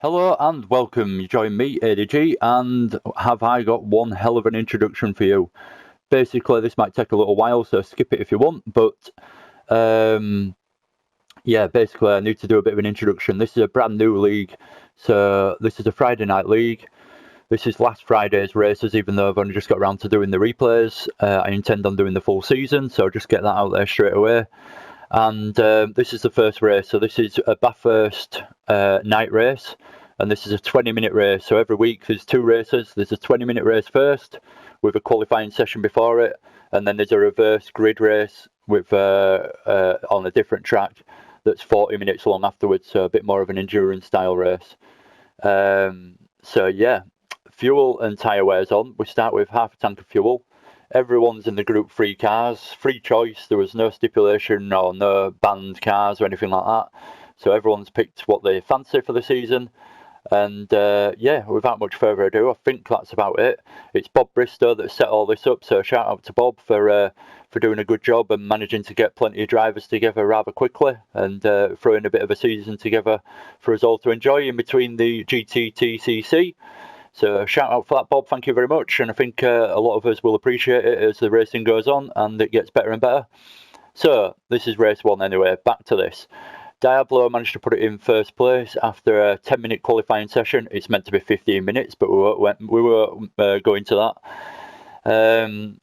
Hello and welcome. You join me, ADG, and have I got one hell of an introduction for you. Basically, this might take a little while, so skip it if you want, but yeah, basically I need to do a bit of an introduction. This is a brand new league, so this is a Friday night league. This is last Friday's races, even though I've only just got around to doing the replays. I intend on doing the full season, so just get that out there straight away. And this is the first race, so this is a Bathurst night race, and this is a 20-minute race. So every week there's two races. There's a 20-minute race first with a qualifying session before it, and then there's a reverse grid race with on a different track that's 40 minutes long afterwards, so a bit more of an endurance style race. So yeah, fuel and tyre wears on. We start with half a tank of fuel. Everyone's in the Group 3 cars, free choice. There was no stipulation or no banned cars or anything like that. So everyone's picked what they fancy for the season. And yeah, without much further ado, I think that's about it. It's Bob Bristows that set all this up, so shout out to Bob for doing a good job and managing to get plenty of drivers together rather quickly and throwing a bit of a season together for us all to enjoy in between the GTTCC. So shout out for that, Bob. Thank you very much. And I think a lot of us will appreciate it as the racing goes on and it gets better and better. So this is race one anyway. Back to this. Diablo managed to put it in first place after a 10-minute qualifying session. It's meant to be 15 minutes, but we won't go into that.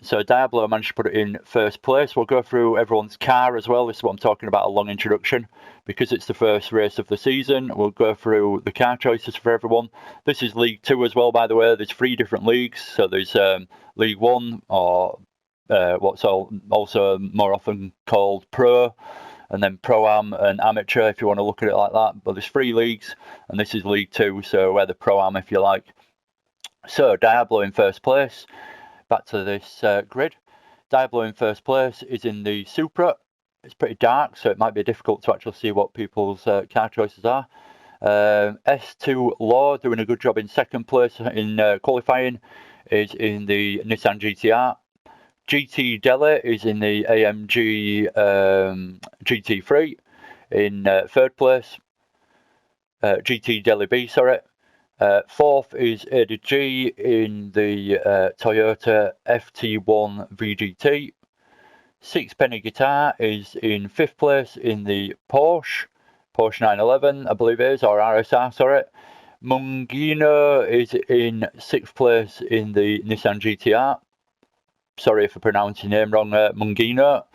So Diablo managed to put it in first place. We'll go through everyone's car as well. This is what I'm talking about, a long introduction. Because it's the first race of the season, we'll go through the car choices for everyone. This is League 2 as well, by the way. There's 3 different leagues. So there's League 1, or what's also more often called Pro, and then Pro-Am and Amateur, if you want to look at it like that. But there's 3 leagues, and this is League 2, so we're the Pro-Am, if you like. So Diablo in first place. Back to this grid. Diablo in first place is in the Supra. It's pretty dark, so it might be difficult to actually see what people's car choices are. S2 Law doing a good job in second place in qualifying is in the Nissan GTR. GT Delhi is in the AMG GT3 in third place. GT Delhi B, sorry. Fourth is ADG in the Toyota FT1 VGT. Sixpenny Guitar is in fifth place in the Porsche 911, I believe it is, or RSR, sorry. Mungino is in sixth place in the Nissan GTR. Sorry if I pronounce your name wrong, Mungino,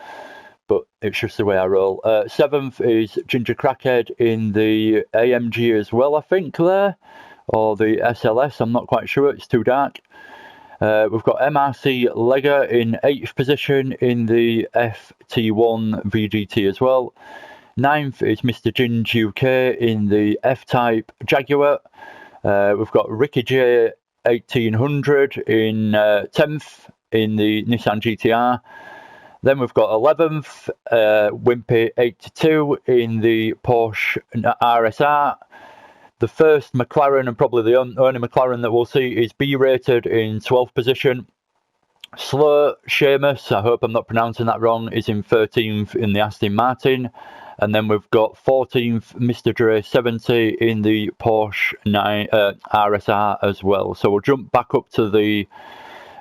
but it's just the way I roll. Seventh is Ginger Crackhead in the AMG as well, I think, there. Or the SLS, I'm not quite sure, it's too dark. We've got MRC Lega in 8th position in the FT1 VGT as well. 9th is Mr. Ginge UK in the F-Type Jaguar. We've got Ricky J 1800 in 10th in the Nissan GTR. Then we've got 11th, Wimpy 82 in the Porsche RSR. The first McLaren, and probably the only McLaren that we'll see, is B-rated in 12th position. Slow Seamus, I hope I'm not pronouncing that wrong, is in 13th in the Aston Martin. And then we've got 14th Mr. Dre 70 in the Porsche RSR as well. So we'll jump back up to the...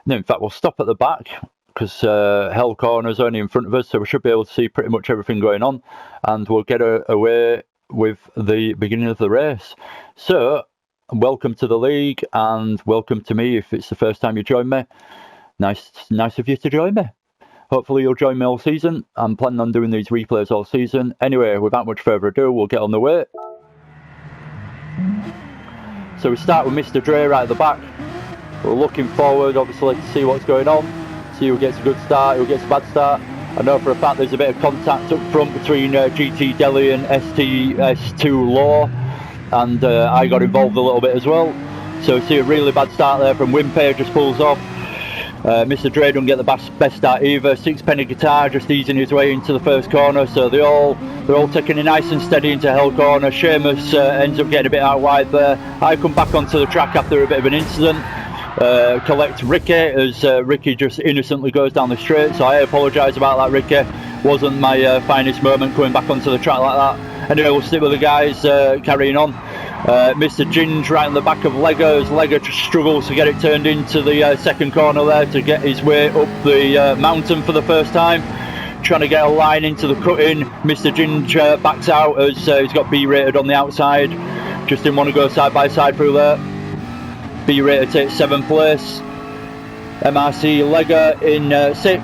No, in fact, we'll stop at the back because Hell Corner is only in front of us, so we should be able to see pretty much everything going on. And we'll get away with the beginning of the race. So welcome to the league and welcome to me if it's the first time you join me. Nice of you to join me. Hopefully you'll join me all season. I'm planning on doing these replays all season. Anyway, without much further ado, we'll get on the way. So we start with Mr. Dre right at the back. We're looking forward obviously to see what's going on, see who gets a good start, who gets a bad start. I know for a fact there's a bit of contact up front between GT Delhi and S2 Law, and I got involved a little bit as well. So see a really bad start there from Wimpy, just pulls off. Mr. Dre don't get the best start either. Sixpenny Guitar just easing his way into the first corner, so they're all taking it nice and steady into Hell Corner. Seamus ends up getting a bit out wide there. I come back onto the track after a bit of an incident. Collect Ricky as Ricky just innocently goes down the straight, so I apologise about that, Ricky. Wasn't my finest moment coming back onto the track like that. Anyway, we'll stick with the guys carrying on. Mr. Ginge right on the back of Lega as Lega just struggles to get it turned into the second corner there to get his way up the mountain for the first time. Trying to get a line into the cut-in. Mr. Ginge backs out as he's got B-rated on the outside. Just didn't want to go side by side through there. B-rated takes 7th place. MRC Lega in 6th.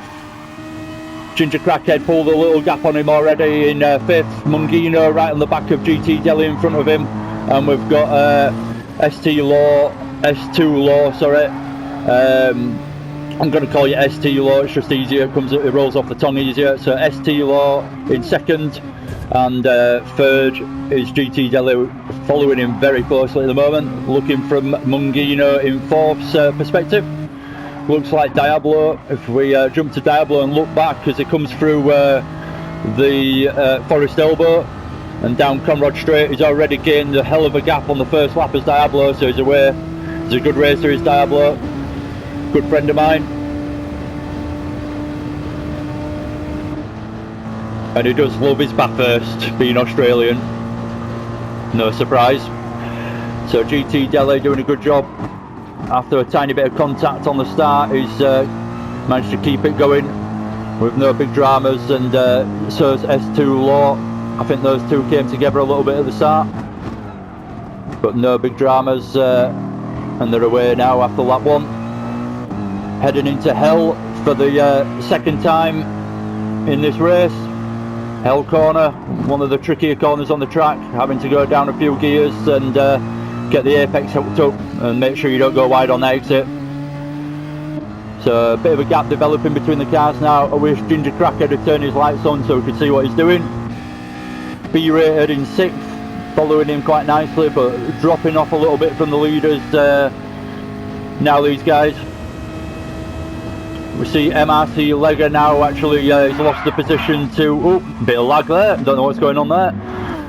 Ginger Crackhead pulled a little gap on him already in 5th. Mungino right on the back of GT Delhi in front of him. And we've got S2 Law, sorry. I'm going to call you ST Law, it's just easier, it rolls off the tongue easier. So ST Law in 2nd, and 3rd is GT Delhi, following him very closely at the moment. Looking from Mungino in 4th's perspective. Looks like Diablo. If we jump to Diablo and look back as it comes through the Forest Elbow and down Conrad Straight, he's already gained a hell of a gap on the first lap as Diablo, so he's away. He's a good racer, is Diablo. Good friend of mine. And he does love his Bathurst, being Australian. No surprise. So GT Delhi doing a good job. After a tiny bit of contact on the start, he's managed to keep it going with no big dramas, and so's S2 Law. I think those two came together a little bit at the start, but no big dramas, and they're away now after lap 1. Heading into Hell for the second time in this race. Hell corner, one of the trickier corners on the track, having to go down a few gears and get the apex hooked up and make sure you don't go wide on the exit. So a bit of a gap developing between the cars now. I wish Ginger Cracker had turned his lights on so we could see what he's doing. B-rated in 6th, following him quite nicely, but dropping off a little bit from the leaders now, these guys. We see MRC Lega now, actually he's lost the position to, bit of lag there, don't know what's going on there.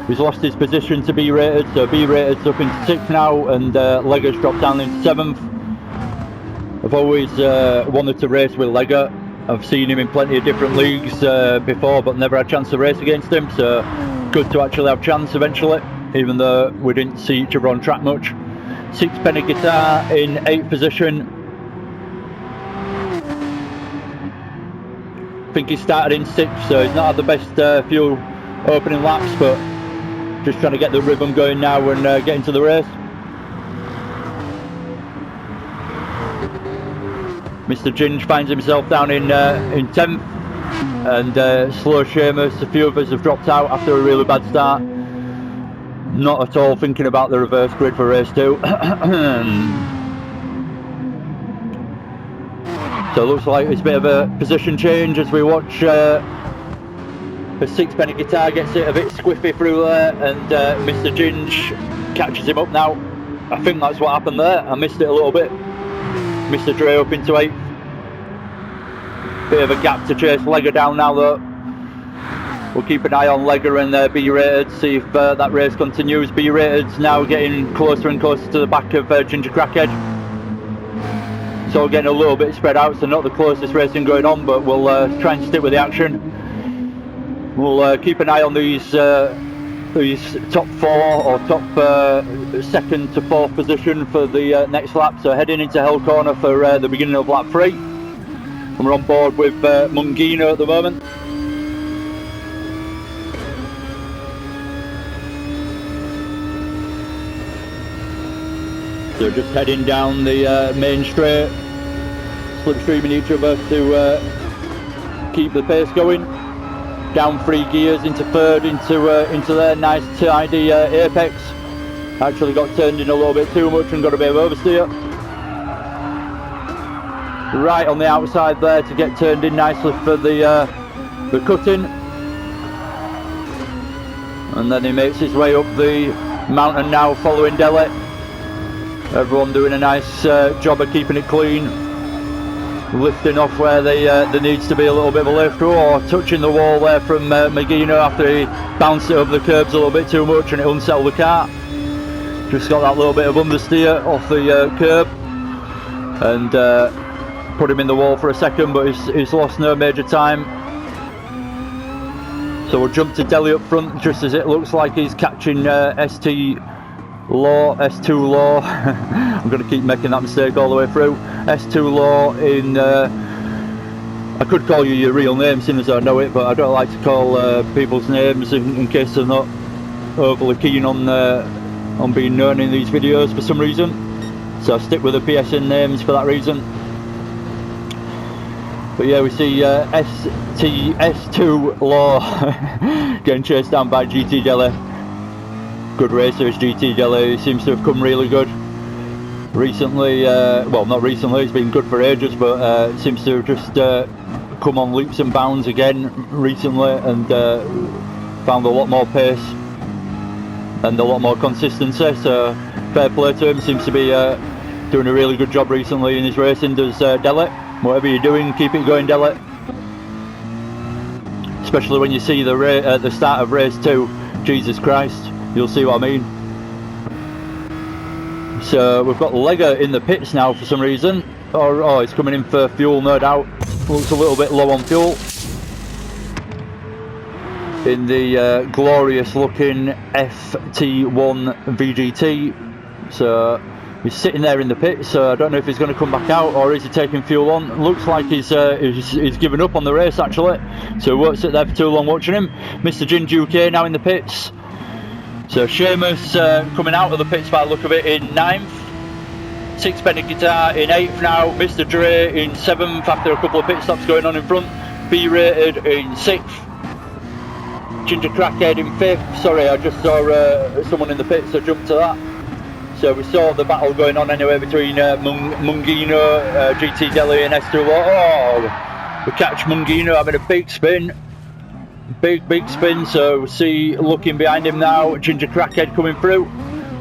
He's lost his position to B-rated, so B-rated's up into 6th now, and Lega's dropped down into 7th. I've always wanted to race with Lega. I've seen him in plenty of different leagues before, but never had a chance to race against him, so good to actually have a chance eventually, even though we didn't see each other on track much. Sixpenny Guitar in 8th position. I think he started in 6th, so he's not had the best few opening laps, but just trying to get the rhythm going now and get into the race. Mr. Ginge finds himself down in 10th, and Slow Seamus, a few of us have dropped out after a really bad start. Not at all thinking about the reverse grid for race 2. So it looks like it's a bit of a position change as we watch the Sixpenny Guitar gets it a bit squiffy through there, and Mr. Ginge catches him up now. I think that's what happened there. I missed it a little bit. Mr. Dre up into 8th. Bit of a gap to chase Lega down now though. We'll keep an eye on Lega and B-rated, see if that race continues. B-rated's now getting closer and closer to the back of Ginger Crackhead. So getting a little bit spread out, so not the closest racing going on, but we'll try and stick with the action. We'll keep an eye on these top 4 or top 2nd to 4th position for the next lap. So heading into Hell Corner for the beginning of lap 3. And we're on board with Mungino at the moment. So just heading down the main straight, slipstreaming each other to keep the pace going. Down 3 gears into 3rd, into their nice tidy apex. Actually got turned in a little bit too much and got a bit of oversteer. Right on the outside there to get turned in nicely for the cut-in. And then he makes his way up the mountain now, following Delhi. Everyone doing a nice job of keeping it clean. Lifting off where there needs to be a little bit of a lift, or touching the wall there from Magino after he bounced it over the curbs a little bit too much and it unsettled the car. Just got that little bit of understeer off the curb and put him in the wall for a second, but he's lost no major time. So we'll jump to Delhi up front just as it looks like he's catching ST Law, S2 Law. I'm going to keep making that mistake all the way through. S2 Law in, I could call you your real name seeing as I know it, but I don't like to call people's names in case they're not overly keen on being known in these videos for some reason. So I stick with the PSN names for that reason. But yeah, we see S2 Law getting chased down by GT Delhi. Good racer is GT Delhi. He seems to have come really good recently. Well, not recently, he's been good for ages, but seems to have just come on leaps and bounds again recently, and found a lot more pace and a lot more consistency. So fair play to him. Seems to be doing a really good job recently in his racing. Does Delhi. Whatever you're doing, keep it going, Delhi. Especially when you see the start of race 2, Jesus Christ, you'll see what I mean. So we've got Lega in the pits now for some reason. Oh, he's coming in for fuel, no doubt. Looks a little bit low on fuel. In the glorious looking FT1 VGT. So he's sitting there in the pit, so I don't know if he's going to come back out or is he taking fuel on. Looks like he's given up on the race actually, so we won't sit there for too long watching him. Mr. Jinju K now in the pits. So Seamus coming out of the pits by the look of it in 9th. Sixpenny Guitar in 8th now. Mr. Dre in 7th after a couple of pit stops going on in front. B Rated in 6th. Ginger Crackhead in 5th. Sorry, I just saw someone in the pits, so jumped to that. So we saw the battle going on anyway between Mungino, GT Delhi and S2 Law. Oh, we catch Mungino having a big spin. Big spin, so we see looking behind him now, Ginger Crackhead coming through.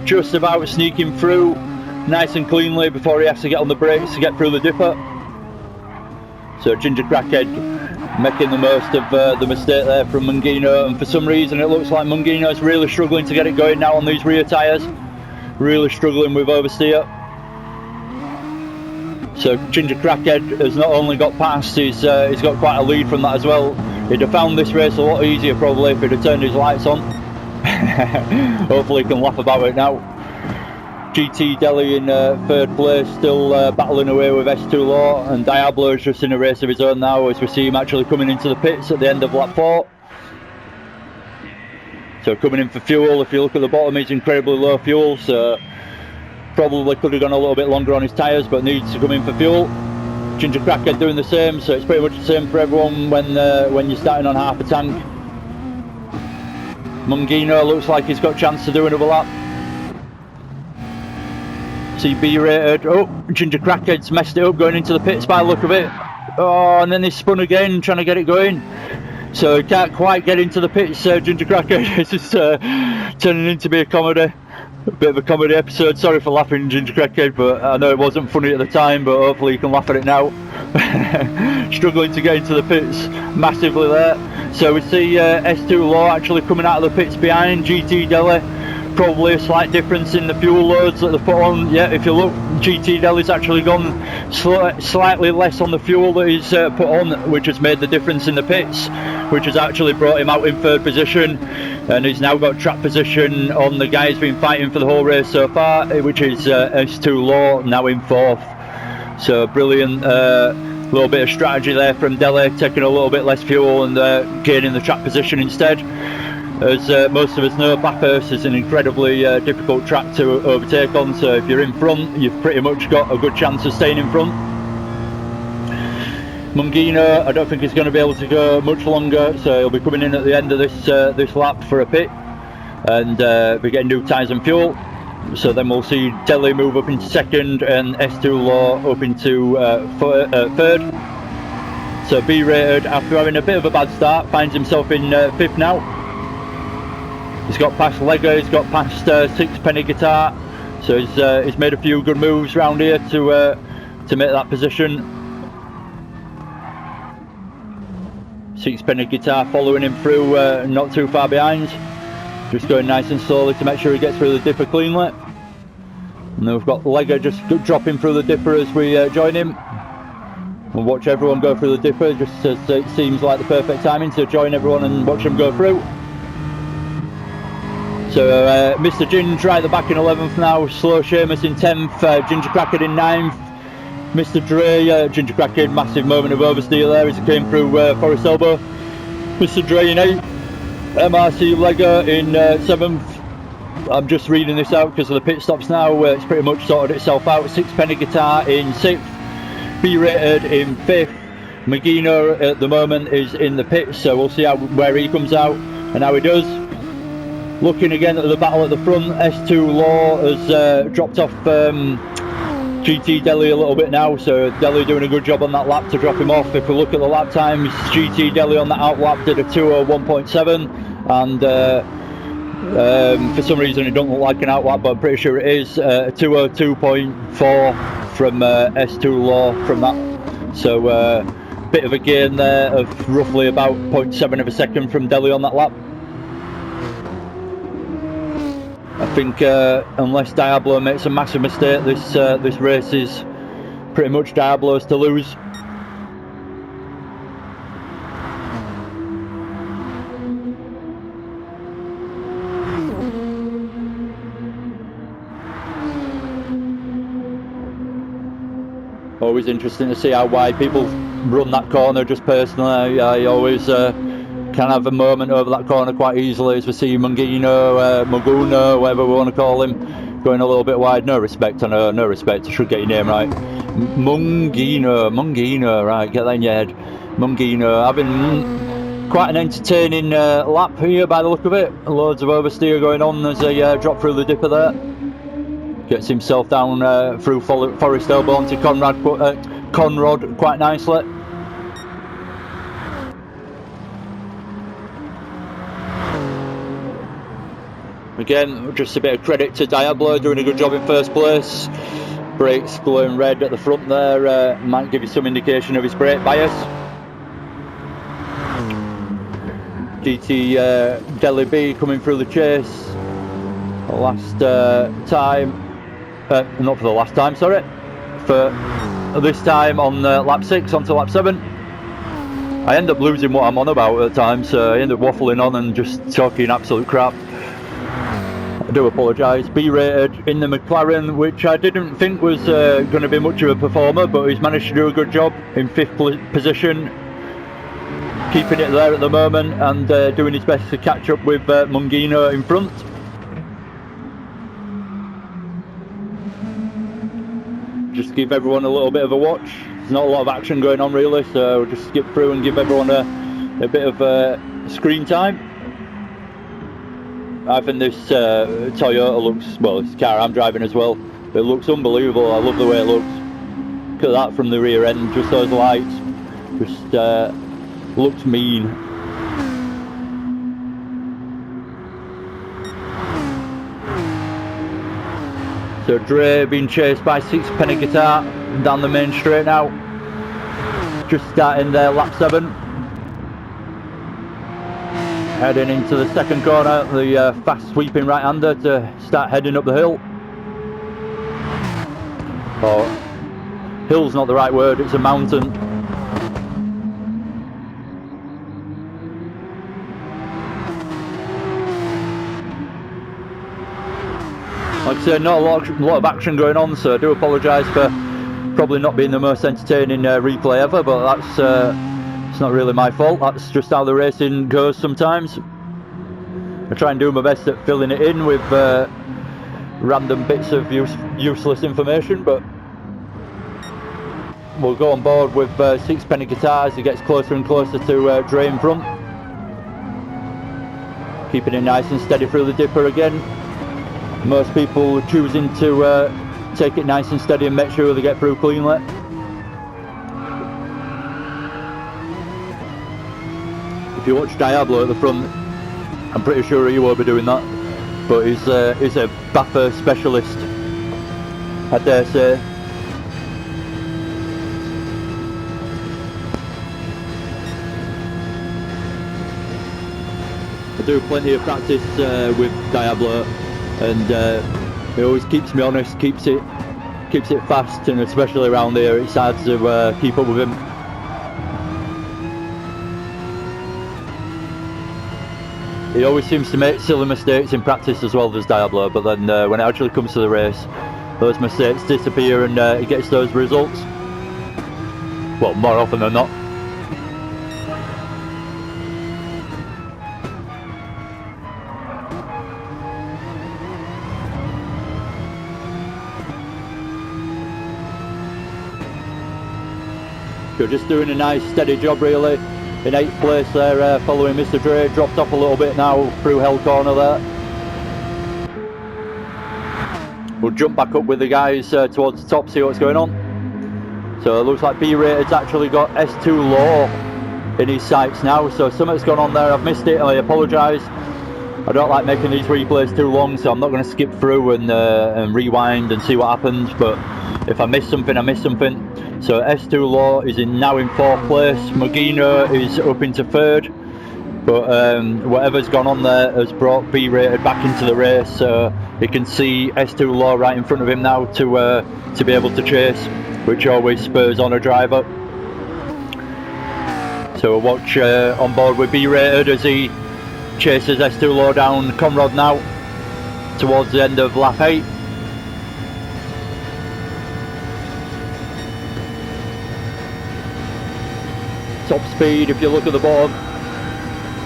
Just about sneaking through, nice and cleanly before he has to get on the brakes to get through the dipper. So Ginger Crackhead making the most of the mistake there from Mungino, and for some reason it looks like Mungino is really struggling to get it going now on these rear tyres. Really struggling with oversteer. So Ginger Crackhead has not only got past, he's got quite a lead from that as well. He'd have found this race a lot easier probably if he'd have turned his lights on. Hopefully he can laugh about it now. GT Delhi in 3rd place, still battling away with S2 Law, and Diablo is just in a race of his own now as we see him actually coming into the pits at the end of lap 4. So coming in for fuel, if you look at the bottom, he's incredibly low fuel, so probably could have gone a little bit longer on his tyres, but needs to come in for fuel. Ginger Crackhead doing the same, so it's pretty much the same for everyone when you're starting on half a tank. Mungino looks like he's got a chance to do another lap. CB Rated, oh, Ginger Crackhead's messed it up going into the pits by the look of it. Oh, and then he spun again, trying to get it going. So he can't quite get into the pits, Ginger Crackhead. It's just turning into be a comedy. A bit of a comedy episode. Sorry for laughing, Ginger Crackhead, but I know it wasn't funny at the time, but hopefully you can laugh at it now. Struggling to get into the pits massively there. So we see S2 Law actually coming out of the pits behind GT Delhi. Probably a slight difference in the fuel loads that they put on. Yeah, if you look, GT Delhi's actually gone slightly less on the fuel that he's put on, which has made the difference in the pits, which has actually brought him out in 3rd position, and he's now got track position on the guy who's been fighting for the whole race so far, which is S2 Law, now in 4th. So brilliant, little bit of strategy there from Delhi, taking a little bit less fuel and gaining the track position instead. As most of us know, Bathurst is an incredibly difficult track to overtake on, so if you're in front, you've pretty much got a good chance of staying in front. Mungino, I don't think he's going to be able to go much longer, so he'll be coming in at the end of this lap for a pit, and be getting new tyres and fuel. So then we'll see Delhi move up into 2nd and S2 Law up into 3rd. So B Rated, after having a bit of a bad start, finds himself in 5th now. He's got past Lega, he's got past Sixpenny Guitar, so he's made a few good moves round here to make that position. Sixpenny Guitar following him through, not too far behind, just going nice and slowly to make sure he gets through the dipper cleanly. And then we've got Lega just dropping through the dipper as we join him. We'll watch everyone go through the dipper, just as it seems like the perfect timing to join everyone and watch them go through. So Mr. Ginge right at the back in 11th now, Slow Seamus in 10th, Ginger Cracker in 9th, Mr. Dre, Ginger Cracker, massive moment of oversteer there as he came through Forest Elbow. Mr. Dre in 8th, MRC Gr3 in 7th. I'm just reading this out because of the pit stops now, it's pretty much sorted itself out. Sixpenny Guitar in 6th, B-Rated in 5th, Magino at the moment is in the pits, so we'll see where he comes out and how he does. Looking again at the battle at the front, S2 Law has dropped off GT Delhi a little bit now, so Delhi doing a good job on that lap to drop him off. If we look at the lap times, GT Delhi on that out lap did a 2:01.7, and for some reason it don't look like an out lap, but I'm pretty sure it is a 2:02.4 from S2 Law from that. So bit of a gain there of roughly about 0.7 of a second from Delhi on that lap. I think unless Diablo makes a massive mistake, this race is pretty much Diablo's to lose. Always interesting to see how wide people run that corner. Just personally, I always can have a moment over that corner quite easily, as we see Mungino, Muguno, whatever we want to call him, going a little bit wide. No respect, I know, no respect. I should get your name right. Mungino, right, get that in your head. Mungino, having quite an entertaining lap here by the look of it. Loads of oversteer going on as they drop through the dipper there. Gets himself down through Forest Elbow onto Conrod quite nicely. Again, just a bit of credit to Diablo, doing a good job in first place. Brakes glowing red at the front there, might give you some indication of his brake bias. GT Delhi B coming through the chase. Last time, not for the last time, sorry, for this time on lap 6 onto lap 7. I end up losing what I'm on about at times, so I end up waffling on and just talking absolute crap. I do apologise. B-Rated in the McLaren, which I didn't think was going to be much of a performer, but he's managed to do a good job in 5th position, keeping it there at the moment and doing his best to catch up with Mungino in front. Just give everyone a little bit of a watch. There's not a lot of action going on really, so we'll just skip through and give everyone a bit of screen time. I think this Toyota looks, well, it's the car I'm driving as well, but it looks unbelievable. I love the way it looks. Look at that from the rear end, just those lights, just looks mean. So Dre being chased by Sixpenny Guitar down the main straight now, just starting their lap 7. Heading into the second corner, the fast sweeping right-hander to start heading up the hill. Oh, hill's not the right word, it's a mountain. Like I said, not a lot of action going on, so I do apologise for probably not being the most entertaining replay ever, but that's it's not really my fault. That's just how the racing goes sometimes. I try and do my best at filling it in with random bits of useless information, but we'll go on board with Sixpenny Guitar as he gets closer and closer to Dre in front. Keeping it nice and steady through the dipper again. Most people choosing to take it nice and steady and make sure they get through cleanly. If you watch Diablo at the front, I'm pretty sure he won't be doing that, but he's a Bathurst specialist, I dare say. I do plenty of practice with Diablo, and it always keeps me honest, keeps it fast, and especially around here it's hard to keep up with him. He always seems to make silly mistakes in practice as well, does Diablo, but then when it actually comes to the race, those mistakes disappear and he gets those results. Well, more often than not. So just doing a nice steady job really. In 8th place there, following Mr. Gr3, dropped off a little bit now through Hell Corner there. We'll jump back up with the guys towards the top, see what's going on. So it looks like B-Rated's actually got S2 Law in his sights now, so something's gone on there. I've missed it, I apologise. I don't like making these replays too long, so I'm not going to skip through and rewind and see what happens, but if I miss something, I miss something. So S2 Law is now in 4th place, Magino is up into 3rd, but whatever's gone on there has brought B-Rated back into the race, so you can see S2 Law right in front of him now to be able to chase, which always spurs on a driver. So we'll watch on board with B-Rated as he chases S2 Law down Conrod now towards the end of lap 8. Top speed, if you look at the bottom,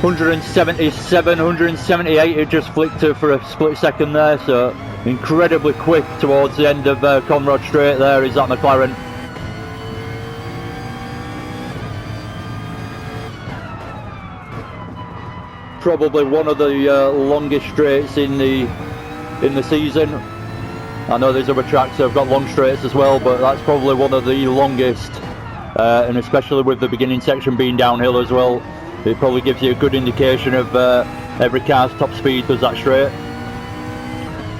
177, 178 it just flicked to for a split second there, so incredibly quick towards the end of Conrod Straight there is that McLaren. Probably one of the longest straights in the season. I know there's other tracks that have got long straights as well, but that's probably one of the longest. And especially with the beginning section being downhill as well, it probably gives you a good indication of every car's top speed does that straight.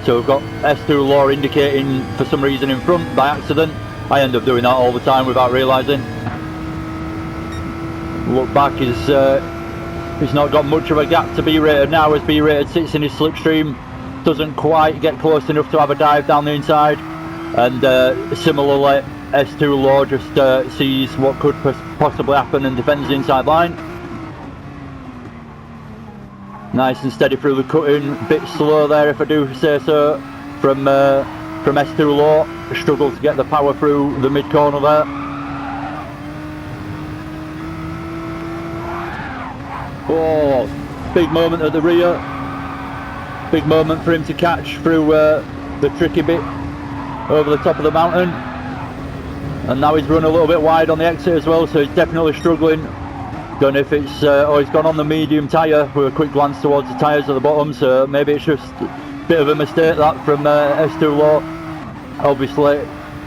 So we've got S2 Law indicating for some reason in front by accident. I end up doing that all the time without realising. Look back, he's not got much of a gap to B-Rated now as B-Rated sits in his slipstream, doesn't quite get close enough to have a dive down the inside, and similarly S2 Law just sees what could possibly happen and defends the inside line. Nice and steady through the cutting, bit slow there if I do say so from S2 Law. Struggle to get the power through the mid corner there. Oh, big moment at the rear. Big moment for him to catch through the tricky bit over the top of the mountain. And now he's run a little bit wide on the exit as well, so he's definitely struggling. Don't know if it's he's gone on the medium tyre with a quick glance towards the tyres at the bottom, so maybe it's just a bit of a mistake that from S2 Law. Obviously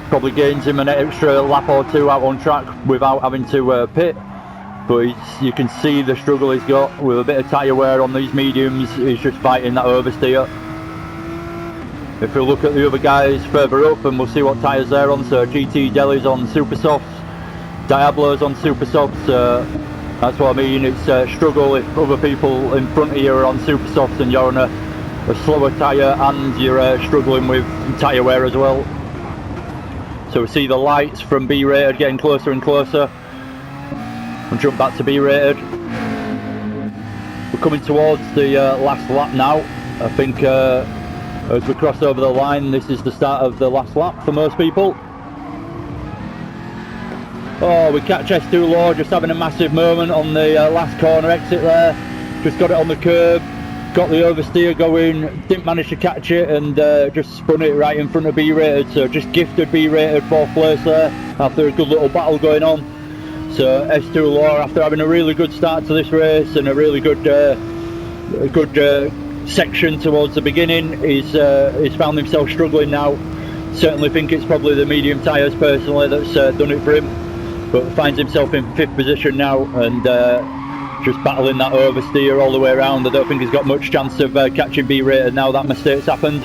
probably gains him an extra lap or two out on track without having to pit, but you can see the struggle he's got with a bit of tyre wear on these mediums. He's just fighting that oversteer. If we look at the other guys further up, and we'll see what tyres they're on, so GT Delhi's on super softs, Diablo's on super softs, that's what I mean. It's a struggle if other people in front of you are on super softs and you're on a slower tyre and you're struggling with tyre wear as well. So we see the lights from B-Rated getting closer and closer. We'll jump back to B-Rated. We're coming towards the last lap now. I think as we cross over the line, this is the start of the last lap for most people. Oh, we catch S2 Law just having a massive moment on the last corner exit there. Just got it on the curb, got the oversteer going, didn't manage to catch it, and just spun it right in front of B-Rated. So just gifted B-Rated 4th place there after a good little battle going on. So S2 Law, after having a really good start to this race and a really good section towards the beginning, he's found himself struggling now. Certainly think it's probably the medium tyres personally that's done it for him, but finds himself in 5th position now and just battling that oversteer all the way around. I don't think he's got much chance of catching B-Rated now that mistake's happened.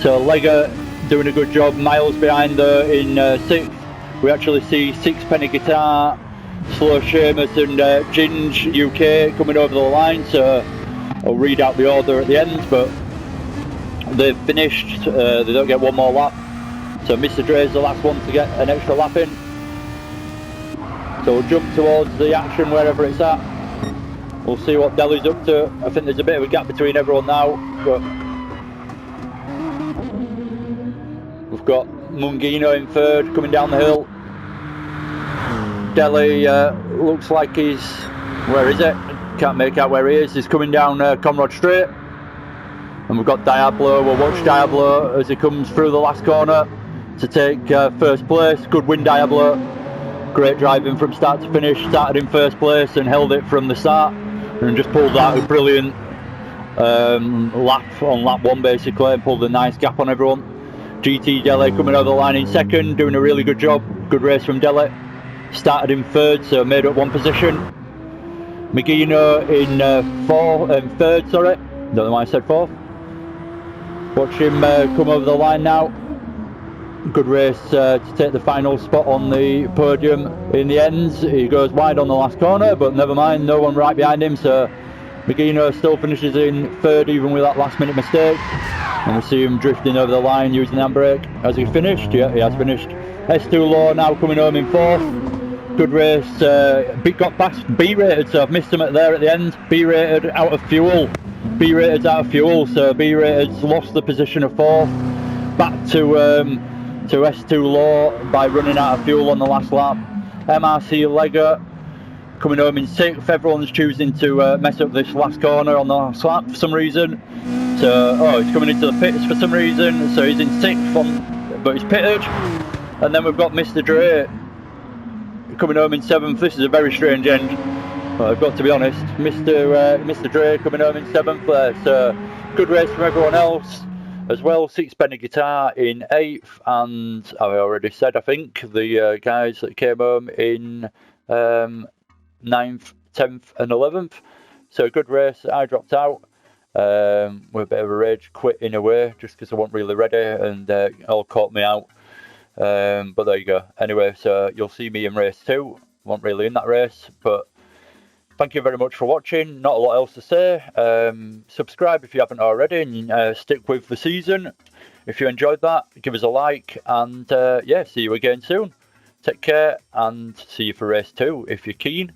So Lega doing a good job, miles behind there in 6th. We actually see Sixpenny Guitar, Slow Seamus and Ginge UK coming over the line, so I'll read out the order at the end, but they've finished, they don't get one more lap. So Mr. Gr3 is the last one to get an extra lap in. So we'll jump towards the action wherever it's at. We'll see what Delhi's up to. I think there's a bit of a gap between everyone now, but we've got Mungino in third, coming down the hill. Delhi looks like he's, where is it? Can't make out where he is. He's coming down Conrad Straight. And we've got Diablo. We'll watch Diablo as he comes through the last corner to take first place. Good win, Diablo. Great driving from start to finish. Started in first place and held it from the start. And just pulled out a brilliant lap on lap 1 basically, and pulled a nice gap on everyone. GT Delhi coming over the line in second, doing a really good job. Good race from Delhi. Started in third, so made up 1 position. Mugino in third, sorry. Don't know why I said fourth. Watch him come over the line now. Good race to take the final spot on the podium. In the end, he goes wide on the last corner, but never mind, no one right behind him, so Mugino still finishes in third even with that last minute mistake. And we see him drifting over the line using the handbrake. Has he finished? Yeah, he has finished. S2 Law now coming home in fourth. Good race. Got past B-rated, so I've missed him there at the end. B-rated out of fuel. B-rated's out of fuel, so B-rated's lost the position of fourth. Back to S2 Law by running out of fuel on the last lap. MRC Gr3 coming home in 6th. Everyone's choosing to mess up this last corner on the last lap for some reason. So, he's coming into the pits for some reason, so he's in 6th, but he's pitted. And then we've got Mr. Gr3 coming home in 7th. This is a very strange end. Well, I've got to be honest. Mr. Gr3 coming home in 7th there. So, good race from everyone else as well. Sixpenny Guitar in 8th, and I already said, I think, the guys that came home in 9th, 10th and 11th. So, good race. I dropped out. With a bit of a rage quit in a way, just because I wasn't really ready, and it all caught me out. But there you go. Anyway, so you'll see me in race 2. Wasn't really in that race, but thank you very much for watching. Not a lot else to say. Subscribe if you haven't already, and stick with the season. If you enjoyed that, give us a like, and yeah, see you again soon. Take care, and see you for race 2 if you're keen.